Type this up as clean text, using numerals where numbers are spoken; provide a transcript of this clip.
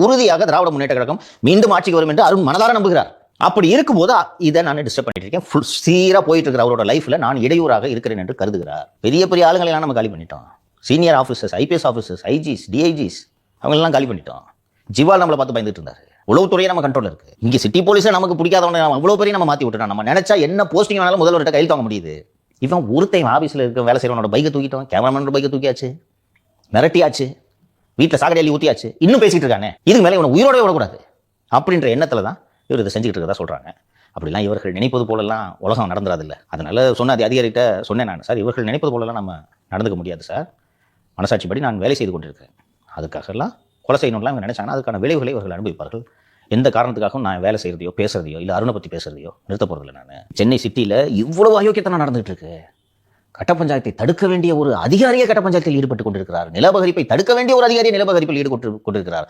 உறுதியாக திராவிட முன்னேற்ற கழகம் மீண்டும் ஆட்சிக்கு வரும் என்று அருண் மனதார நம்புகிறார். அப்படி இருக்கும்போது இதை நான் டிஸ்டர்ப் பண்ணிட்டு இருக்கேன். சீரா போயிட்டு இருக்கிற அவரோட லைஃப்ல நான் இடையூறாக இருக்கிறேன் என்று கருதுகிறார். பெரிய பெரிய ஆளுங்களை எல்லாம் நம்ம காலி பண்ணிட்டோம். Senior officers, IPS officers, IGs, DIGs அவங்களெல்லாம் காலி பண்ணிட்டோம். ஜிவால் நம்மளை பார்த்து பயந்துட்டு இருந்தாரு. உளவுத்துறையே நம்ம கண்ட்ரோல் இருக்கு. இங்க சிட்டி போலீஸை நமக்கு பிடிக்காதவங்க அவ்வளவு பெரிய நம்ம மாத்தி விட்டுட்டோம். நம்ம நினைச்சா என்ன போஸ்டிங் வேணாலும் முதல்வர்கிட்ட கையில் தாங்க முடியுது. இவன் ஒருத்தையும் ஆஃபீஸில் இருக்க வேலை செய்யறவனோட பைக்கை தூக்கிட்டோம், கேமராமேனோட பைக்கை தூக்கியாச்சு, மிரட்டியாச்சு, வீட்டில் சாக்கடை அள்ளி ஊற்றியாச்சு, இன்னும் பேசிட்டு இருக்கானே. இதுக்கு மேலே இவனை உயிரோட விடக்கூடாது அப்படின்ற எண்ணத்தில் தான் இவர் இதை செஞ்சுக்கிட்டு இருக்கதா சொல்கிறாங்க. அப்படிலாம் இவர்கள் நினைப்பது போலலாம் உலகம் நடந்துடாதில்ல. அதனால சொன்ன அதிகாரிகிட்ட சொன்னேன் நான், சார் இவர்கள் நினைப்பது போலலாம் நம்ம நடந்துக்க முடியாது சார், மனசாட்சிப்படி நான் வேலை செய்து கொண்டிருக்கேன், அதுக்காகலாம் கொலை செய்யணும்லாம் இவங்க நினைச்சாங்கன்னா அதுக்கான விளைவுகளை இவர்கள் அனுபவிப்பார்கள். எந்த காரணத்துக்காகவும் நான் வேலை செய்யறதையோ பேசுறதையோ இல்லை அருணை பற்றி பேசுறதையோ நிறுத்த போறதில்லை. நான் சென்னை சிட்டியில் இவ்வளவு அயோக்கியத்தனம் நடந்துகிட்டு இருக்கு. கட்ட பஞ்சாயத்தை தடுக்க வேண்டிய ஒரு அதிகாரியை கட்ட பஞ்சாயத்தில் ஈடுபட்டு கொண்டிருக்கிறார். நிலபகரிப்பை தடுக்க வேண்டிய ஒரு அதிகாரியை நிலபகரிப்பில் ஈடுபட்டு கொண்டிருக்கிறார்.